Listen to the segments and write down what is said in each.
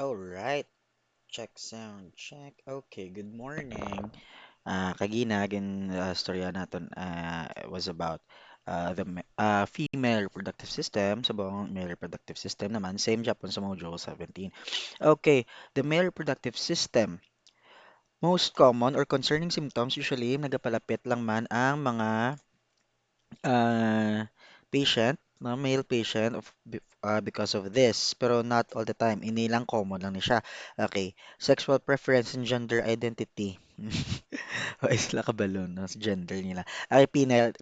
All right, check sound check. Okay, good morning. Kagina again storya naton was about female reproductive system. Sa buong male reproductive system naman, same Japan sa Module 17. Okay, the male reproductive system. Most common or concerning symptoms usually nagapalapit lang man ang mga patient, no, male patient because of this. Pero not all the time. Ini lang common lang ni siya. Okay. Sexual preference and gender identity. O sila kabalon, no? Sa gender nila. Okay,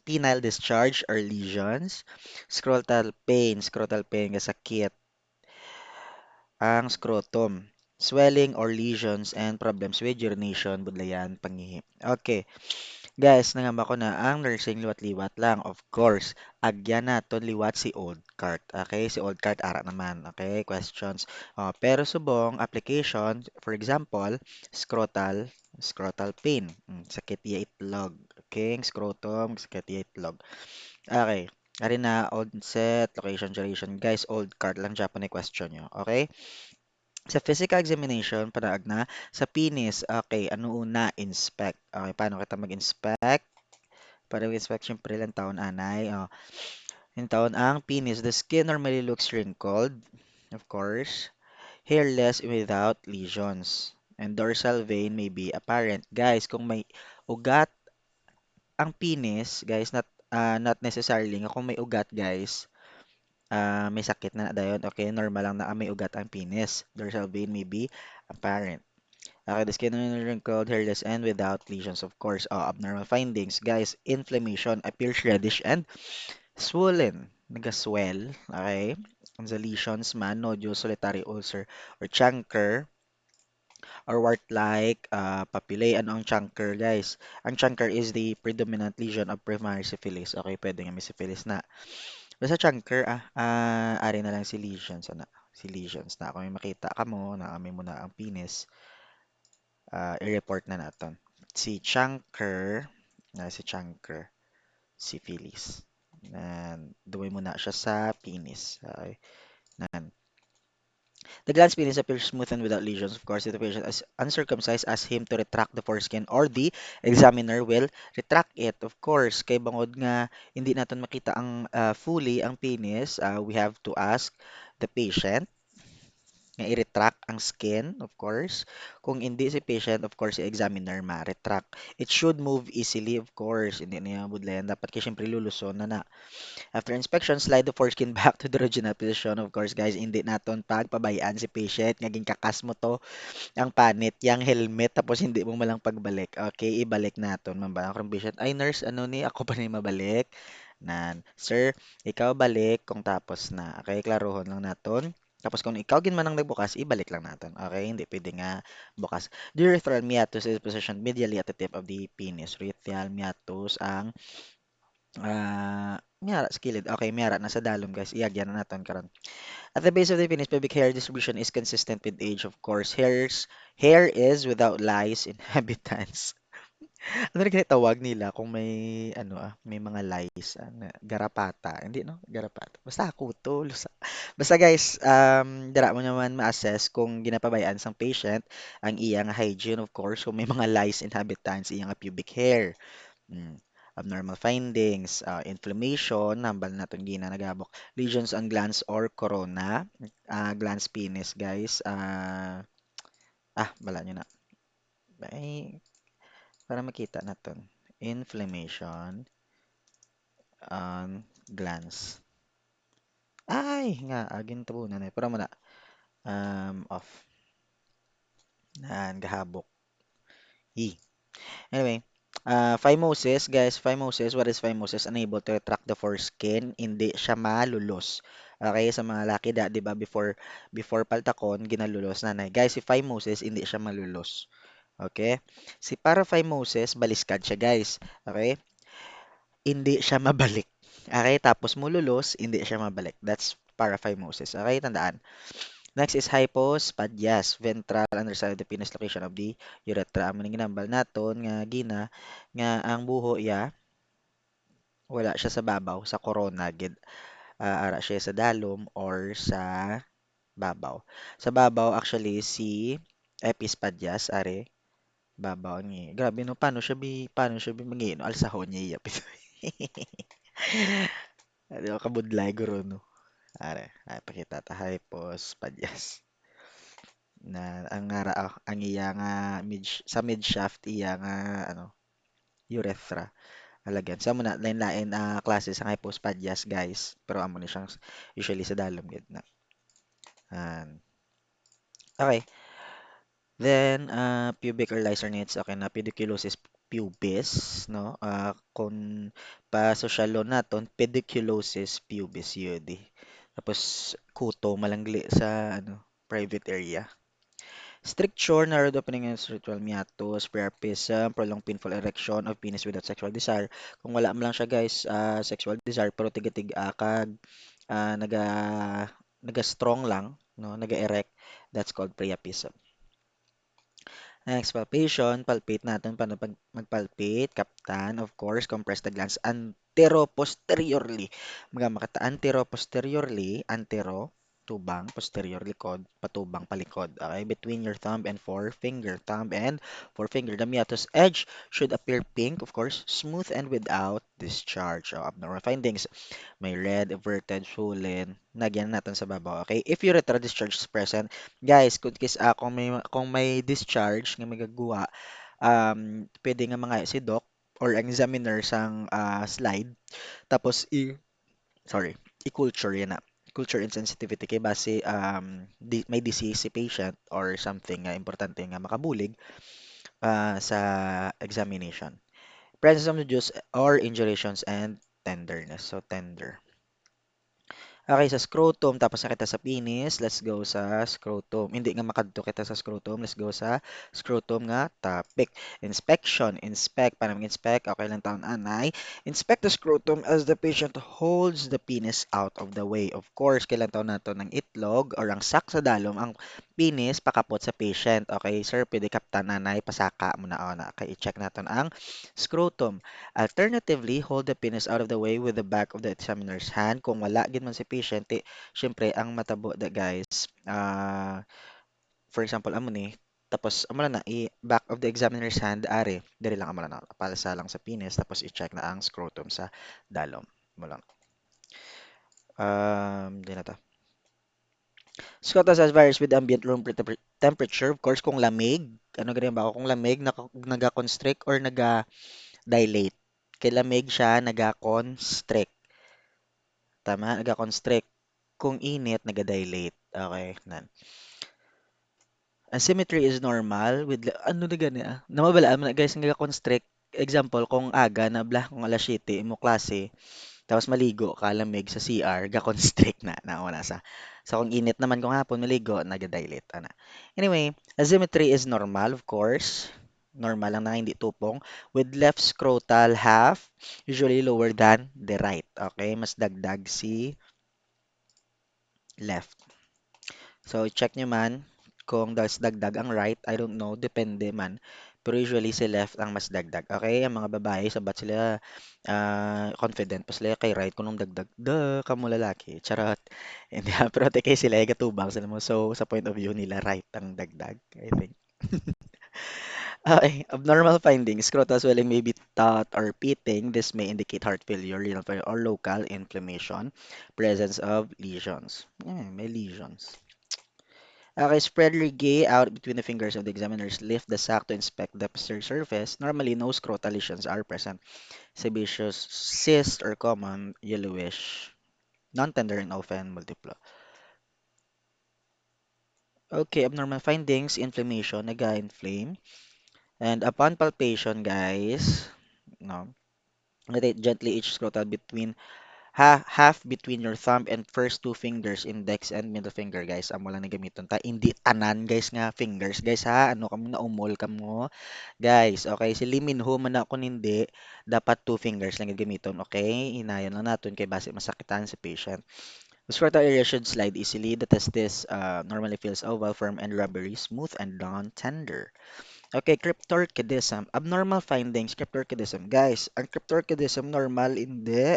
penile discharge or lesions. Scrotal pain, kasakit. Ang scrotum. Swelling or lesions and problems with urination, budlayan, pangihi. Okay. Guys, nangamba ko na ang nursing liwat-liwat lang. Of course, agyan naton liwat si Old Cart. Okay, si Old Cart ara naman. Okay, questions. Pero subong application, for example, scrotal pain. Sakit ya itlog. Okay, ang scrotum, sakit ya itlog. Okay. Ari na onset, location, duration. Guys, Old Cart lang Japanese question nyo. Okay? Sa physical examination, panaag na. Sa penis, okay, ano una? Inspect. Okay, paano kita mag-inspect? Para mag-inspect, syempre lang taon anay. Yung taon ang penis. The skin normally looks wrinkled, of course. Hairless without lesions. And dorsal vein may be apparent. Guys, kung may ugat ang penis, guys, not necessarily nga kung may ugat, guys, may sakit na dayon. Okay, normal lang na may ugat ang penis. Dorsal vein may be apparent. Okay, the skin is wrinkled, hairless, and without lesions, of course. Abnormal findings. Guys, inflammation appears reddish and swollen. Nagaswell. Okay. And the lesions man, nodule, solitary ulcer, or chancre, or wart-like papillae. Ano ang chancre, guys? Ang chancre is the predominant lesion of primary syphilis. Okay, pwede nga may syphilis na. Basta chancre, ari na lang si lesions. Ano? Si lesions na. Kung may makita ka mo, na kami mo na ang penis, i-report na naton. Si Chunker, syphilis. Dumoy mo na siya sa penis. Okay. Nan. The glans penis appears smooth and without lesions. Of course, if the patient is uncircumcised, ask him to retract the foreskin or the examiner will retract it. Of course, kay bangod nga hindi natin makita ang fully ang penis, we have to ask the patient nga i-retract ang skin, of course. Kung hindi si patient, of course, si examiner ma-retract. It should move easily, of course. Hindi na yung budlayan. Dapat kasi syempre luluson na na. After inspection, slide the foreskin back to the original position. Of course, guys, hindi naton pagpabayaan si patient. Ngaging kakas mo to, ang panit, yung helmet, tapos hindi mo malang pagbalik. Okay, ibalik naton. Mambalang kung patient, ay nurse, ano ni, ako pa ni mabalik. Sir, ikaw balik kung tapos na. Okay, klaruhon lang naton. Tapos kung ikaw gin man ang nagbukas, ibalik lang natin. Okay, hindi pwede nga bukas. The urethral meatus is positioned medially at the tip of the penis. Urethral meatus ang miyara sa kilid. Okay, miyara na sa dalom guys. Iyagyan na natin karon. At the base of the penis, pubic hair distribution is consistent with age, of course. Hair is without lice inhabitants. Ano rin tawag nila kung may may mga lice, garapata. Hindi no, garapata. Basta kuto, basta guys, dira mo naman ma-assess kung ginapabayaan sang patient ang iyang hygiene, of course, kung may mga lice inhabitants iyang pubic hair. Mm. Abnormal findings, inflammation, hambal naton gina nagabok, lesions on glands or corona, glands penis, guys. Bala nyo na. Ay, para makita naton. Inflammation on glands. Ay, nga, agin tabunan eh. Pero mo na, off. Gahabok. Anyway, phimosis, guys, phimosis, what is phimosis? Unable to retract the foreskin, hindi siya malulos. Okay, sa mga laki di ba, before paltakon, ginalulos nanay. Guys, si phimosis, hindi siya malulos. Okay? Si paraphimosis, baliskad siya, guys. Okay? Hindi siya mabalik. Okay? Tapos mululos, hindi siya mabalik. That's paraphimosis. Okay? Tandaan. Next is hypospadias, ventral underside of the penis location of the urethra. Amo ning ginambal naton nga gina nga ang buho ya wala siya sa babaw sa corona gid ara siya sa dalom or sa babaw. Sa babaw, actually, si Epispadias, are, babaw ni. Grabe no, paano siya bi mag-iino, alsahon niya iyapis. Di ba, kabudlay, guro, no? Are, ay, pakita ta, Hypospadias. Na, ang iya nga, sa mid shaft, iya nga, ano, urethra. Alagyan. Sa muna, lain-lain klase sa Hypospadias, guys. Pero amo ni siyang usually sa dalom, gid na. Yan. Okay. Then, pubic or Lysernets, okay na, pediculosis pubis, no? Kung pa sosyalo naton, pediculosis pubis yun, di. Tapos, kuto, malangli sa, ano, private area. Stricture, narrowed opening and ritual meatus, priapism, prolonged painful erection of penis without sexual desire. Kung wala mo lang siya, guys, sexual desire, pero tigatig kag naga, naga-strong lang, no? Naga-erect, that's called priapism. Next, palpation. Palpate natin. Paano magpalpate? Kaptan, of course, compress the glands antero-posteriorly. Mga makata antero-posteriorly, antero, tubang, posterior, likod, patubang, palikod. Okay? Between your thumb and forefinger. Thumb and forefinger. The meatus edge should appear pink, of course, smooth and without discharge. O, abnormal findings. May red, averted, swollen. Nagyan natin sa babaw. Okay? If urethral discharge is present, guys, kung may discharge nga may gagawa, pwede nga mga si doc or ang examiner sang slide tapos sorry, i-culture yan na. Culture insensitivity kay base may disease si patient or something nga importante nga makabulig sa examination. Presence of juice or indurations and tenderness. So tender. Okay, sa scrotum, tapos na kita sa penis, let's go sa scrotum. Hindi nga makadto kita sa scrotum, let's go sa scrotum nga topic. Inspection, inspect, para mag-inspect, okay lang taon anay. Inspect the scrotum as the patient holds the penis out of the way. Of course, kailan taon nato ng itlog or ang sac sa dalom, ang penis pakapot sa patient. Okay, sir, pwede kaptan nanay, pasaka mo na ona. Okay, i-check natin ang scrotum. Alternatively, hold the penis out of the way with the back of the examiner's hand. Kung wala gid man si patient, syempre ang matabo da guys, for example, amo ni, tapos amo lang na back of the examiner's hand, are, diri lang amo lang na, palasa lang sa penis, tapos i-check na ang scrotum sa dalom. Mo lang. Di na ta. Scrotum says varies with ambient room temperature. Of course, kung lamig, ano ganyan ba ako? Kung lamig, naga-constrict or naga-dilate. Kay lamig siya, naga-constrict. Tama, naga-constrict. Kung init, naga-dilate. Okay, nan. Asymmetry is normal with ano na gani namabalaan mo na guys naga-constrict. Example, kung aga na blah, kung alas 7 mo klase, tapos maligo ka lamig sa CR, ga-constrict na wala sa. So kung init naman kung hapon maligo, naga-dilate ana. Anyway, asymmetry is normal, of course. Normal lang na hindi tupong with left scrotal half usually lower than the right. Okay, mas dagdag si left. So, check nyo man kung dagdag ang right. I don't know. Depende man. Pero usually si left ang mas dagdag. Okay? Ang mga babae, sabat sila confident pa sila kay right kung nung dagdag. Duh, kamo lalaki. Charot. Hindi, pero kay sila ay gatubang sila mo. So, sa point of view nila, right ang dagdag. I think. Okay. Abnormal findings. Scrotal swelling may be thought or pitting. This may indicate heart failure, renal failure, or local inflammation. Presence of lesions. May lesions. Okay, spread Rigay out between the fingers of the examiners. Lift the sac to inspect the posterior surface. Normally, no scrotal lesions are present. Sebaceous cyst or common yellowish. Non-tender and often multiple. Okay, abnormal findings, inflammation, nag-inflame. And upon palpation, guys, no, rotate gently each scrotal between half between your thumb and first two fingers, index and middle finger, guys. Amo lang na gamiton ta. Hindi tanan, guys, nga fingers, guys, ha. Ano kamo na umol kamo, guys. Okay, si Lee Min Ho man ako hindi, dapat two fingers lang yung gamiton. Okay, hinayon lang natin kay base masakitan sa patient. The scrotal area should slide easily. The testis normally feels oval, firm, and rubbery, smooth, and non-tender. Okay, cryptorchidism. Abnormal findings, cryptorchidism. Guys, ang cryptorchidism normal, hindi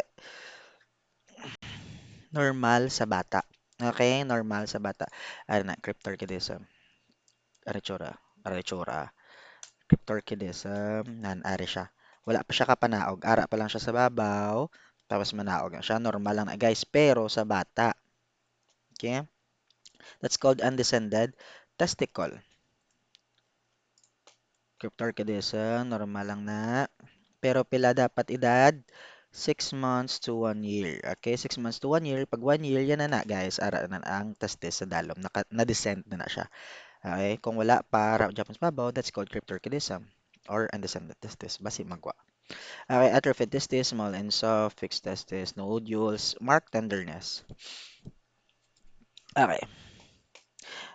normal sa bata. Okay, normal sa bata. Ano na, cryptorchidism. Arechura. Arechura. Cryptorchidism. Nan-ari siya. Wala pa siya kapanaog. Ara pa lang siya sa babaw. Tapos manaog na siya. Normal lang na guys. Pero sa bata. Okay? That's called undescended testicle. Cryptorchidism. Normal lang na. Pero pila dapat edad? 6 months to 1 year. Okay, 6 months to 1 year. Pag 1 year, yan na guys. Ara na ang testis sa dalom. Na-descend na siya. Okay, kung wala pa, Japanese babaw, that's called cryptorchidism or undescended testis. Basi magwa. Okay, atrophied testis, small and soft, fixed testis, nodules, marked tenderness. Okay,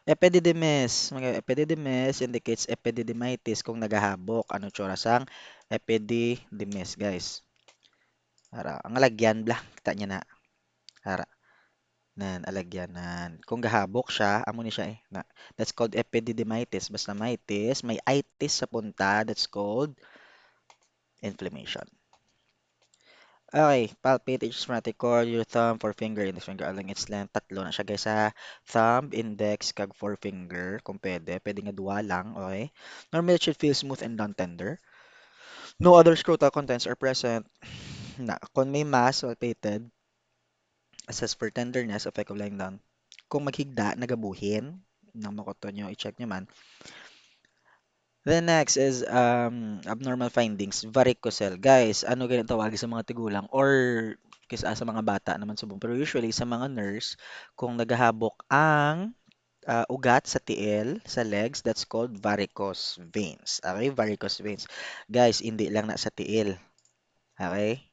epididymis. Epididymis indicates epididymitis kung nagahabok. Ano tsura sang epididymis, guys? Ara, ang alagyan, blah, kita niya na. Ara, nan, alagyanan. Kung gahabok siya, amo ni siya eh. That's called epididymitis. Basta mitis, may itis sa punta, that's called inflammation. Okay, palpate each sphenic cord, your thumb, forefinger, index finger along its length. Tatlo na siya guys sa thumb, index, kag forefinger. Kung pwede, pwede nga duwa lang, okay? Normally, it should feel smooth and non-tender. No other scrotal contents are present. Na, kung may mass, palpated, assess for tenderness, effect of lying down. Kung maghigda, nagabuhin. Nang makoto nyo, i-check nyo man. The next is abnormal findings, varicocele. Guys, ano ganyan tawagin sa mga tigulang or kisa sa mga bata naman subong. Pero usually sa mga nurse, kung naghahabok ang ugat sa tiil, sa legs, that's called varicose veins. Okay, varicose veins. Guys, hindi lang na sa tiil. Okay?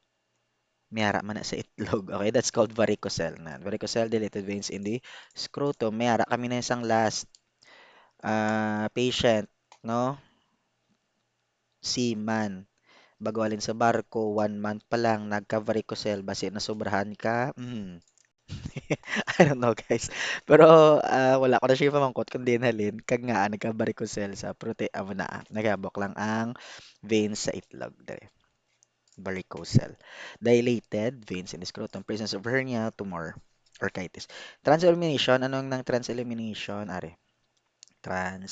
Mayara man na sa itlog. Okay, that's called varicocele. Varicocele dilated veins in the scrotum. Mayara kami na isang last patient, no? Seaman. Bago alin sa barko, 1 month pa lang, nagka-varicocele, basi nasobrahan ka. I don't know, guys. Pero wala ko na siya pamangkot kung di nalin. Kag nga, nagka-varicocele sa prote, amo na, nagabok lang ang veins sa itlog. Dere. Varicocele. Dilated veins in the scrotum, presence of hernia, tumor, orchitis. Trans-elimination, anong nang trans-elimination? Are, trans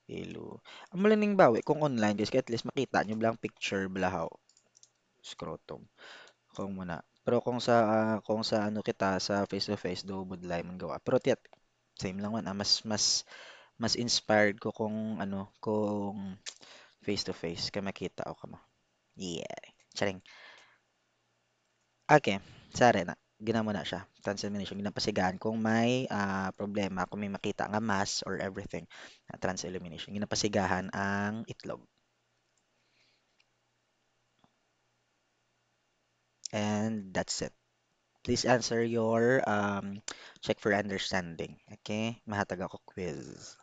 ilo. Ang malaning bawi kung online guys, kaya at least makita nyo lang picture blahaw scrotum. Kung muna. Pero kung sa ano kita sa face to face do budlay man gawa. Pero tiyat same lang man mas inspired ko kung ano kung face to face kaya makita ako kamo. Yeah. Charing. Okay. Sare na. Gina mo na siya. Trans-elimination. Ginapasigaan kung may problema, kung may makita nga mass or everything. Trans-elimination. Ginapasigahan ang itlog. And that's it. Please answer your check for understanding. Okay? Mahatag ako quiz.